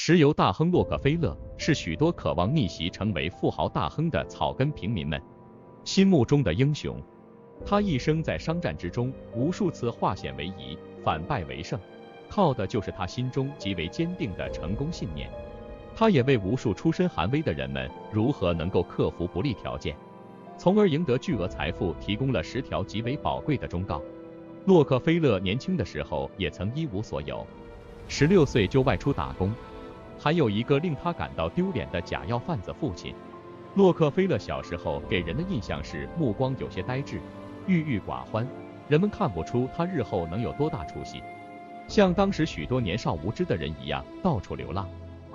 石油大亨洛克菲勒是许多渴望逆袭成为富豪大亨的草根平民们心目中的英雄。他一生在商战之中无数次化险为夷，反败为胜，靠的就是他心中极为坚定的成功信念。他也为无数出身寒微的人们如何能够克服不利条件，从而赢得巨额财富提供了10条极为宝贵的忠告。洛克菲勒年轻的时候也曾一无所有，16岁就外出打工，还有一个令他感到丢脸的假药贩子父亲。洛克菲勒小时候给人的印象是目光有些呆滞，郁郁寡欢，人们看不出他日后能有多大出息，像当时许多年少无知的人一样到处流浪。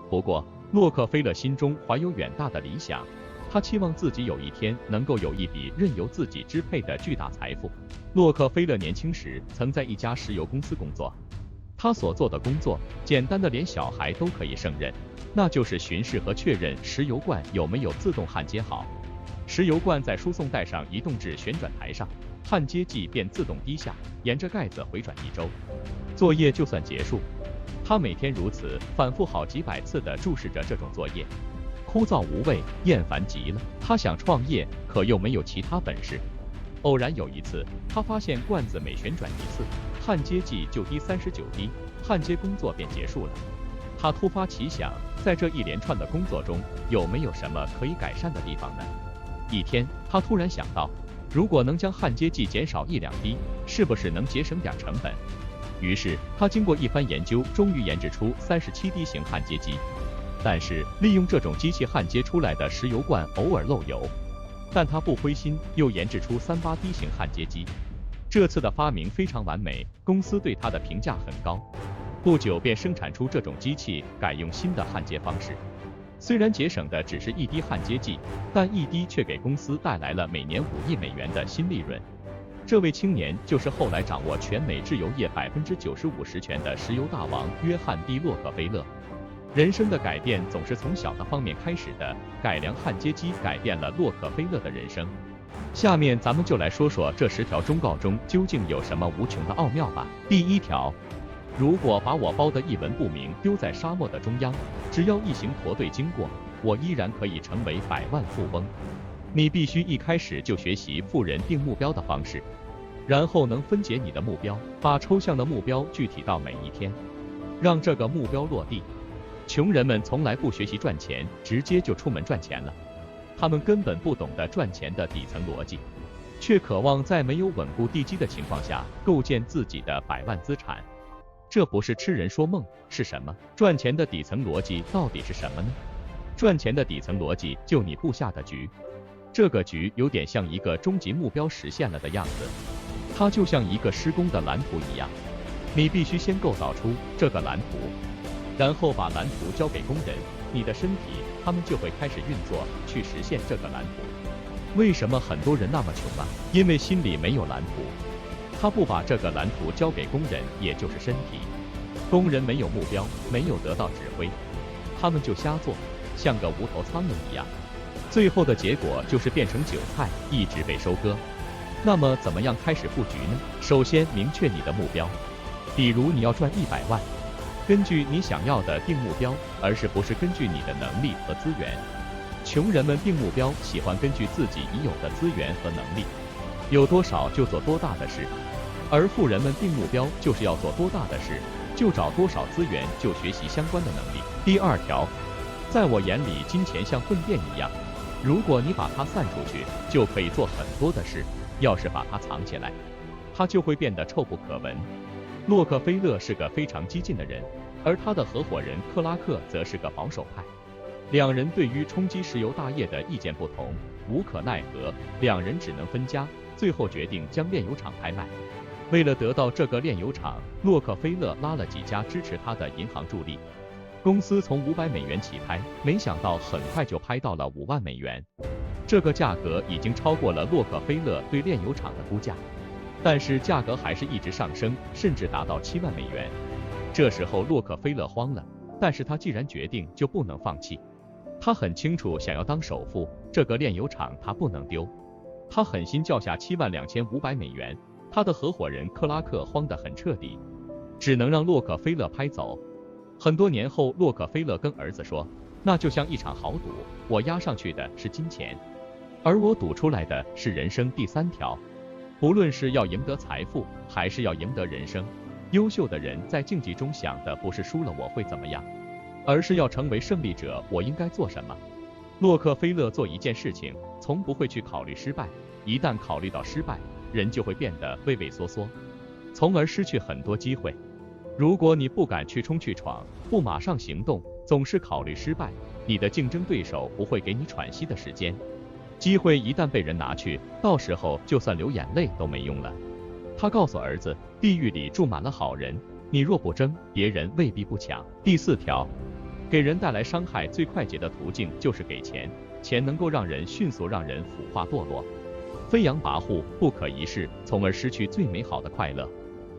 不过洛克菲勒心中怀有远大的理想，他期望自己有一天能够有一笔任由自己支配的巨大财富。洛克菲勒年轻时曾在一家石油公司工作，他所做的工作简单的连小孩都可以胜任，那就是巡视和确认石油罐有没有自动焊接好。石油罐在输送带上移动至旋转台上，焊接剂便自动滴下，沿着盖子回转1周，作业就算结束。他每天如此反复好几百次地注视着这种作业，枯燥无味，厌烦极了。他想创业，可又没有其他本事。偶然有一次，他发现罐子每旋转1次，焊接剂就滴39滴，焊接工作便结束了。他突发奇想，在这一连串的工作中，有没有什么可以改善的地方呢？一天，他突然想到，如果能将焊接剂减少1-2滴，是不是能节省点成本？于是他经过一番研究，终于研制出37滴型焊接机。但是利用这种机器焊接出来的石油罐偶尔漏油，但他不灰心，又研制出38滴型焊接机。这次的发明非常完美，公司对他的评价很高。不久便生产出这种机器，改用新的焊接方式。虽然节省的只是1滴焊接剂，但1滴却给公司带来了每年5亿美元的新利润。这位青年就是后来掌握全美制油业95%实权的石油大王约翰 ·D· 洛克菲勒。人生的改变总是从小的方面开始的，改良焊接机改变了洛克菲勒的人生。下面咱们就来说说这10条忠告中究竟有什么无穷的奥妙吧。第1条，如果把我包得一文不名丢在沙漠的中央，只要一行驼队经过，我依然可以成为百万富翁。你必须一开始就学习富人定目标的方式，然后能分解你的目标，把抽象的目标具体到每一天，让这个目标落地。穷人们从来不学习赚钱，直接就出门赚钱了。他们根本不懂得赚钱的底层逻辑，却渴望在没有稳固地基的情况下构建自己的百万资产。这不是痴人说梦，是什么？赚钱的底层逻辑到底是什么呢？赚钱的底层逻辑就你布下的局，这个局有点像一个终极目标实现了的样子，它就像一个施工的蓝图一样，你必须先构造出这个蓝图，然后把蓝图交给工人，你的身体，他们就会开始运作，去实现这个蓝图。为什么很多人那么穷啊？因为心里没有蓝图，他不把这个蓝图交给工人，也就是身体。工人没有目标，没有得到指挥，他们就瞎做，像个无头苍蝇一样，最后的结果就是变成韭菜，一直被收割。那么怎么样开始布局呢？首先明确你的目标，比如你要赚100万，根据你想要的定目标，而不是根据你的能力和资源。穷人们定目标喜欢根据自己已有的资源和能力，有多少就做多大的事，而富人们定目标就是要做多大的事，就找多少资源，就学习相关的能力。第2条，在我眼里，金钱像粪便一样，如果你把它散出去，就可以做很多的事；要是把它藏起来，它就会变得臭不可闻。洛克菲勒是个非常激进的人，而他的合伙人克拉克则是个保守派。两人对于冲击石油大业的意见不同，无可奈何，两人只能分家，最后决定将炼油厂拍卖。为了得到这个炼油厂，洛克菲勒拉了几家支持他的银行助力。公司从500美元起拍，没想到很快就拍到了5万美元，这个价格已经超过了洛克菲勒对炼油厂的估价。但是价格还是一直上升，甚至达到7万美元。这时候洛克菲勒慌了，但是他既然决定，就不能放弃。他很清楚，想要当首富，这个炼油厂他不能丢。他狠心叫下72500美元，他的合伙人克拉克慌得很彻底，只能让洛克菲勒拍走。很多年后，洛克菲勒跟儿子说，那就像一场豪赌，我押上去的是金钱，而我赌出来的是人生第3条。不论是要赢得财富，还是要赢得人生，优秀的人在竞技中想的不是输了我会怎么样，而是要成为胜利者，我应该做什么。洛克菲勒做一件事情，从不会去考虑失败，一旦考虑到失败，人就会变得畏畏缩缩，从而失去很多机会。如果你不敢去冲去闯，不马上行动，总是考虑失败，你的竞争对手不会给你喘息的时间。机会一旦被人拿去，到时候就算流眼泪都没用了。他告诉儿子，地狱里住满了好人，你若不争，别人未必不抢。第4条，给人带来伤害最快捷的途径就是给钱，钱能够让人迅速让人腐化堕落，飞扬跋扈，不可一世，从而失去最美好的快乐。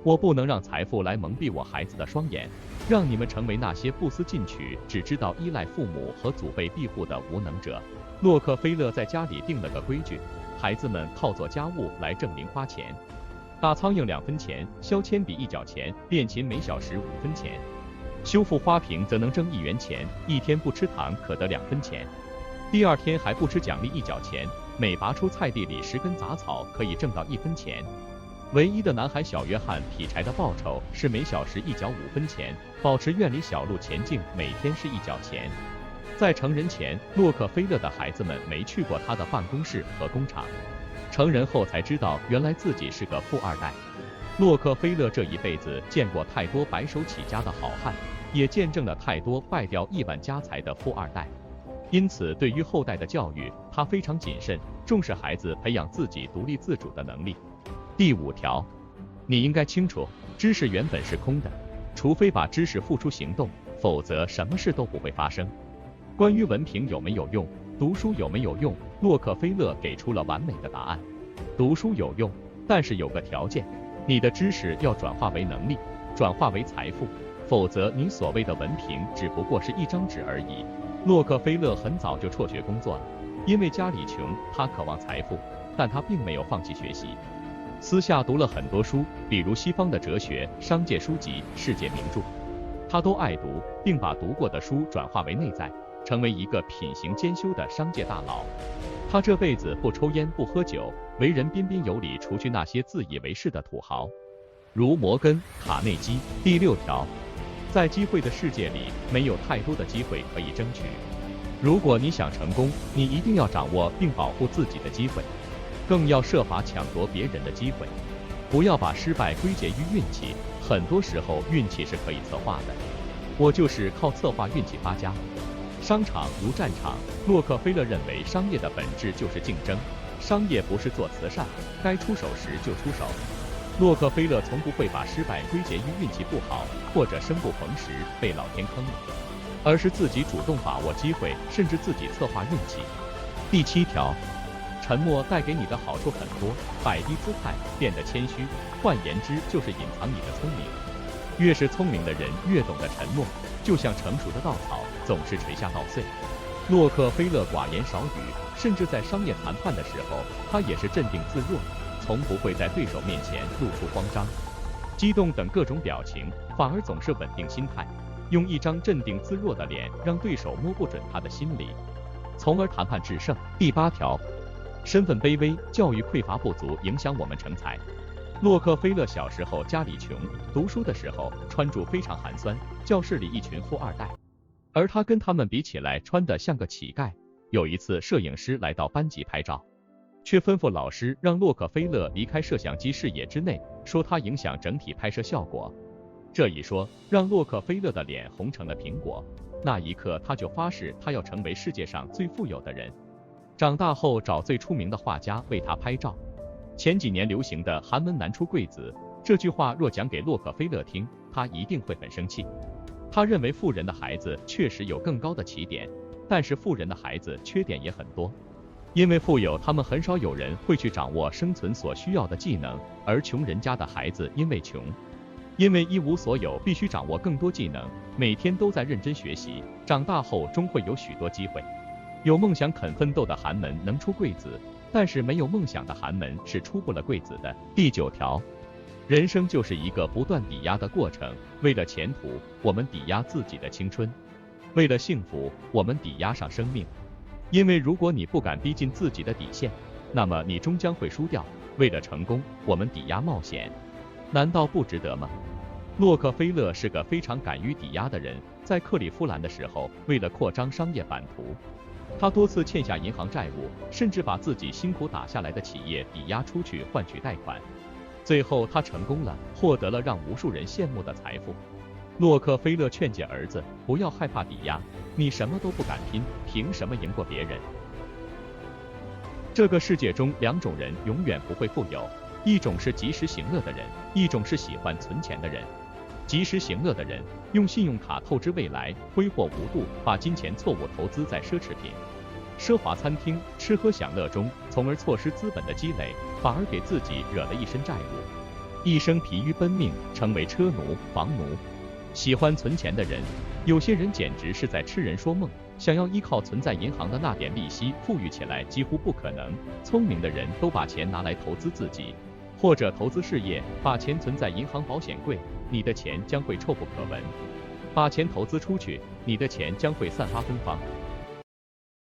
我不能让财富来蒙蔽我孩子的双眼，让你们成为那些不思进取，只知道依赖父母和祖辈庇护的无能者。洛克菲勒在家里定了个规矩，孩子们靠做家务来挣零花钱，打苍蝇2分钱，削铅笔1角钱，练琴每小时5分钱，修复花瓶则能挣1元钱，一天不吃糖可得2分钱，第2天还不吃奖励1角钱，每拔出菜地里10根杂草可以挣到1分钱。唯一的男孩小约翰劈柴的报酬是每小时1角5分钱，保持院里小路前进每天是1角钱。在成人前，洛克菲勒的孩子们没去过他的办公室和工厂，成人后才知道原来自己是个富二代。洛克菲勒这一辈子见过太多白手起家的好汉，也见证了太多败掉亿万家财的富二代，因此对于后代的教育，他非常谨慎，重视孩子培养自己独立自主的能力。第5条，你应该清楚，知识原本是空的，除非把知识付出行动，否则什么事都不会发生。关于文凭有没有用，读书有没有用，洛克菲勒给出了完美的答案。读书有用，但是有个条件，你的知识要转化为能力，转化为财富，否则你所谓的文凭只不过是一张纸而已。洛克菲勒很早就辍学工作了，因为家里穷，他渴望财富，但他并没有放弃学习。私下读了很多书，比如西方的哲学、商界书籍、世界名著，他都爱读，并把读过的书转化为内在，成为一个品行兼修的商界大佬。他这辈子不抽烟不喝酒，为人彬彬有礼，除去那些自以为是的土豪，如摩根、卡内基。第6条，在机会的世界里，没有太多的机会可以争取。如果你想成功，你一定要掌握并保护自己的机会，更要设法抢夺别人的机会。不要把失败归结于运气，很多时候运气是可以策划的。我就是靠策划运气发家。商场如战场，洛克菲勒认为商业的本质就是竞争，商业不是做慈善，该出手时就出手。洛克菲勒从不会把失败归结于运气不好，或者生不逢时被老天坑了，而是自己主动把握机会，甚至自己策划运气。第7条，沉默带给你的好处很多，摆低姿态，变得谦虚，换言之就是隐藏你的聪明。越是聪明的人越懂得沉默，就像成熟的稻草，总是垂下稻穗。洛克菲勒寡言少语，甚至在商业谈判的时候，他也是镇定自若，从不会在对手面前露出慌张、激动等各种表情，反而总是稳定心态，用一张镇定自若的脸让对手摸不准他的心理，从而谈判制胜。第8条，身份卑微，教育匮乏不足，影响我们成才。洛克菲勒小时候家里穷，读书的时候穿着非常寒酸，教室里一群富二代，而他跟他们比起来穿得像个乞丐。有一次摄影师来到班级拍照，却吩咐老师让洛克菲勒离开摄像机视野之内，说他影响整体拍摄效果。这一说让洛克菲勒的脸红成了苹果，那一刻他就发誓他要成为世界上最富有的人，长大后找最出名的画家为他拍照。前几年流行的寒门难出贵子，这句话若讲给洛克菲勒听，他一定会很生气。他认为富人的孩子确实有更高的起点，但是富人的孩子缺点也很多，因为富有他们很少有人会去掌握生存所需要的技能，而穷人家的孩子因为穷，因为一无所有，必须掌握更多技能，每天都在认真学习，长大后终会有许多机会。有梦想肯奋斗的寒门能出贵子，但是没有梦想的寒门是出不了贵子的。第9条，人生就是一个不断抵押的过程，为了前途，我们抵押自己的青春；为了幸福，我们抵押上生命。因为如果你不敢逼近自己的底线，那么你终将会输掉。为了成功，我们抵押冒险，难道不值得吗？洛克菲勒是个非常敢于抵押的人，在克利夫兰的时候，为了扩张商业版图，他多次欠下银行债务，甚至把自己辛苦打下来的企业抵押出去换取贷款。最后他成功了，获得了让无数人羡慕的财富。洛克菲勒劝诫儿子不要害怕抵押，你什么都不敢拼，凭什么赢过别人？这个世界中两种人永远不会富有，一种是及时行乐的人，一种是喜欢存钱的人。及时行乐的人用信用卡透支未来，挥霍无度，把金钱错误投资在奢侈品、奢华餐厅、吃喝享乐中，从而错失资本的积累，反而给自己惹了一身债务，一生疲于奔命，成为车奴、房奴。喜欢存钱的人，有些人简直是在痴人说梦，想要依靠存在银行的那点利息富裕起来几乎不可能。聪明的人都把钱拿来投资自己，或者投资事业，把钱存在银行保险柜，你的钱将会臭不可闻；把钱投资出去，你的钱将会散发芬芳。